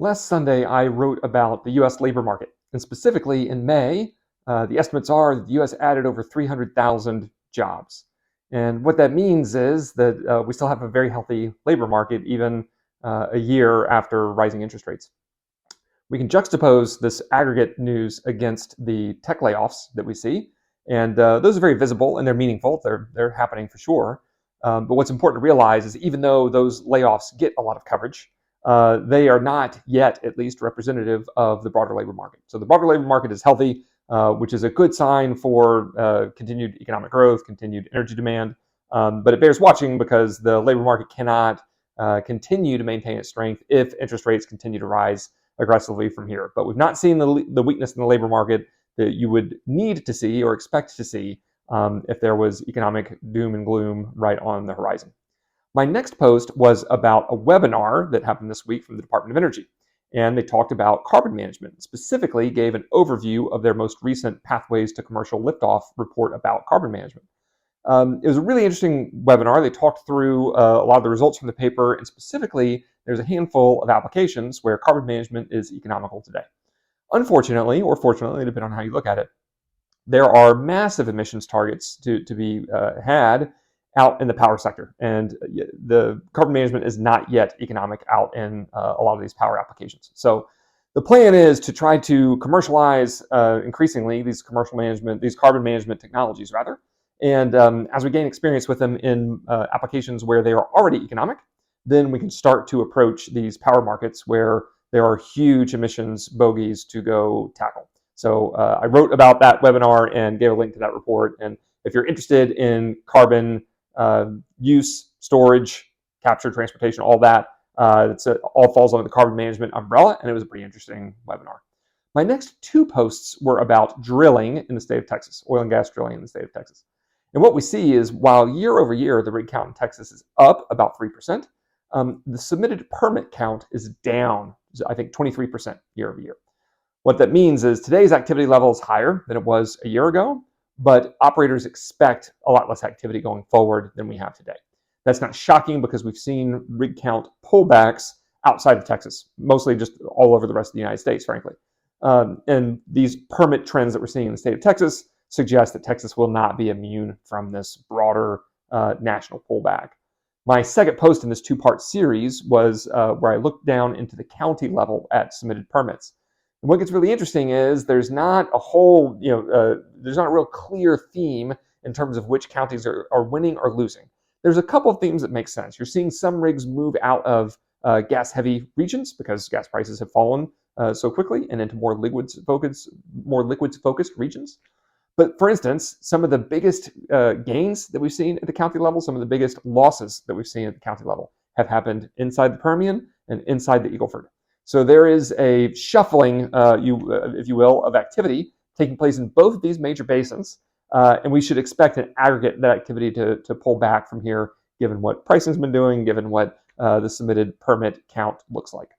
Last Sunday, I wrote about the U.S. labor market, and specifically in May, the estimates are that the U.S. added over 300,000 jobs. And what that means is that we still have a very healthy labor market, even a year after rising interest rates. We can juxtapose this aggregate news against the tech layoffs that we see, and those are very visible and they're meaningful. They're happening for sure. But what's important to realize is even though those layoffs get a lot of coverage, they are not yet, at least, representative of the broader labor market. So the broader labor market is healthy, which is a good sign for continued economic growth, continued energy demand. But it bears watching because the labor market cannot continue to maintain its strength if interest rates continue to rise aggressively from here. But we've not seen the weakness in the labor market that you would need to see or expect to see if there was economic doom and gloom right on the horizon. My next post was about a webinar that happened this week from the Department of Energy. And they talked about carbon management, specifically gave an overview of their most recent Pathways to Commercial Liftoff report about carbon management. It was a really interesting webinar. They talked through a lot of the results from the paper, and specifically, there's a handful of applications where carbon management is economical today. Unfortunately, or fortunately, depending on how you look at it, there are massive emissions targets to be had out in the power sector, and the carbon management is not yet economic out in a lot of these power applications. So the plan is to try to commercialize increasingly these carbon management technologies rather. And as we gain experience with them in applications where they are already economic, then we can start to approach these power markets where there are huge emissions bogeys to go tackle. So I wrote about that webinar and gave a link to that report. And if you're interested in carbon use, storage, capture, transportation, all that, all falls under the carbon management umbrella, and it was a pretty interesting webinar. My next two posts were about drilling in the state of Texas, oil and gas drilling in the state of Texas. And what we see is while year over year, the rig count in Texas is up about 3%, the submitted permit count is down, I think 23% year over year. What that means is today's activity level is higher than it was a year ago, but operators expect a lot less activity going forward than we have today. That's not shocking because we've seen rig count pullbacks outside of Texas, mostly just all over the rest of the United States, frankly. And these permit trends that we're seeing in the state of Texas suggest that Texas will not be immune from this broader national pullback. My second post in this two-part series was where I looked down into the county level at submitted permits. And what gets really interesting is there's not there's not a real clear theme in terms of which counties are winning or losing. There's a couple of themes that make sense. You're seeing some rigs move out of gas-heavy regions because gas prices have fallen so quickly and into more liquids-focused regions. But for instance, some of the biggest gains that we've seen at the county level, some of the biggest losses that we've seen at the county level have happened inside the Permian and inside the Eagle Ford. So there is a shuffling, if you will, of activity taking place in both of these major basins, and we should expect an aggregate that activity to pull back from here, given what pricing's been doing, given what the submitted permit count looks like.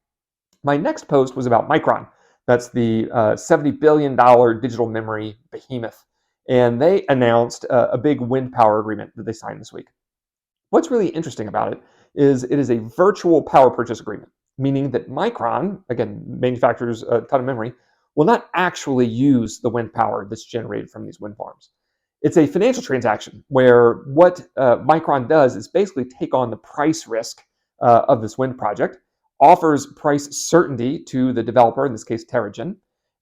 My next post was about Micron. That's the $70 billion digital memory behemoth, and they announced a big wind power agreement that they signed this week. What's really interesting about it is a virtual power purchase agreement, meaning that Micron, again, manufactures a ton of memory, will not actually use the wind power that's generated from these wind farms. It's a financial transaction where what Micron does is basically take on the price risk of this wind project, offers price certainty to the developer, in this case Terragen,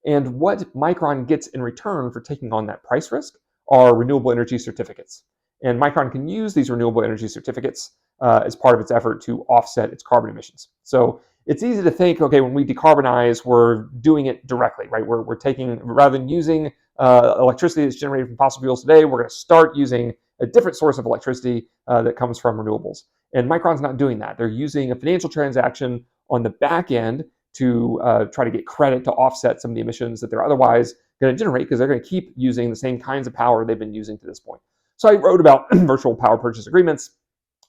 and what Micron gets in return for taking on that price risk are renewable energy certificates. And Micron can use these renewable energy certificates as part of its effort to offset its carbon emissions. So it's easy to think, okay, when we decarbonize, we're doing it directly, right? We're taking, rather than using electricity that's generated from fossil fuels today, we're going to start using a different source of electricity that comes from renewables. And Micron's not doing that. They're using a financial transaction on the back end to try to get credit to offset some of the emissions that they're otherwise going to generate because they're going to keep using the same kinds of power they've been using to this point. So I wrote about virtual power purchase agreements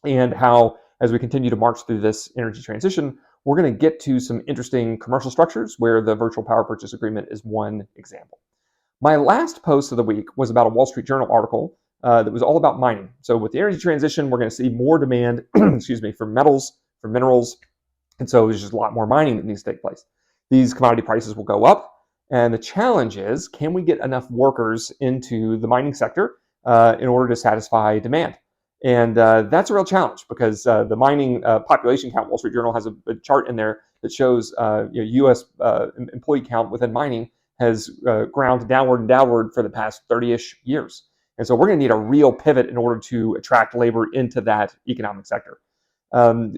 and how, as we continue to march through this energy transition, we're going to get to some interesting commercial structures where the virtual power purchase agreement is one example. My last post of the week was about a Wall Street Journal article that was all about mining. So with the energy transition, we're going to see more demand, for metals, for minerals, And so there's just a lot more mining that needs to take place. These commodity prices will go up. And the challenge is, can we get enough workers into the mining sector in order to satisfy demand? And that's a real challenge because the mining population count, Wall Street Journal has a chart in there that shows U.S. Employee count within mining has ground downward and downward for the past 30-ish years. And so we're going to need a real pivot in order to attract labor into that economic sector.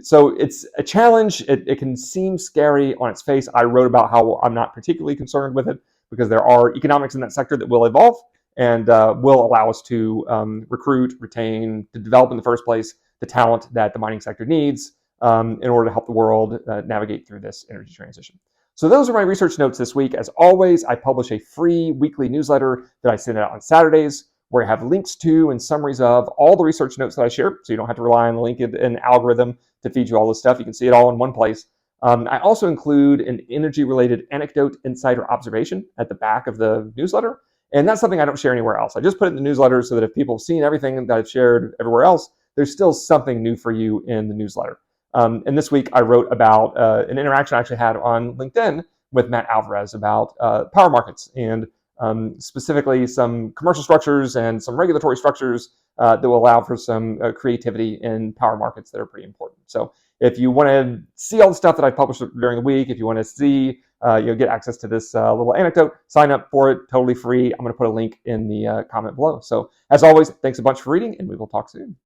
So it's a challenge. It can seem scary on its face. I wrote about how I'm not particularly concerned with it because there are economics in that sector that will evolve and will allow us to recruit, retain, to develop in the first place the talent that the mining sector needs in order to help the world navigate through this energy transition. So those are my research notes this week. As always, I publish a free weekly newsletter that I send out on Saturdays, where I have links to and summaries of all the research notes that I share, so you don't have to rely on the LinkedIn algorithm to feed you all this stuff. You can see it all in one place. I also include an energy-related anecdote, insight, or observation at the back of the newsletter, and that's something I don't share anywhere else. I just put it in the newsletter so that if people have seen everything that I've shared everywhere else, there's still something new for you in the newsletter. And this week I wrote about an interaction I actually had on LinkedIn with Matt Alvarez about power markets and specifically some commercial structures and some regulatory structures that will allow for some creativity in power markets that are pretty important. So if you want to see all the stuff that I published during the week, if you want to see, get access to this little anecdote, sign up for it, totally free. I'm going to put a link in the comment below. So as always, thanks a bunch for reading, and we will talk soon.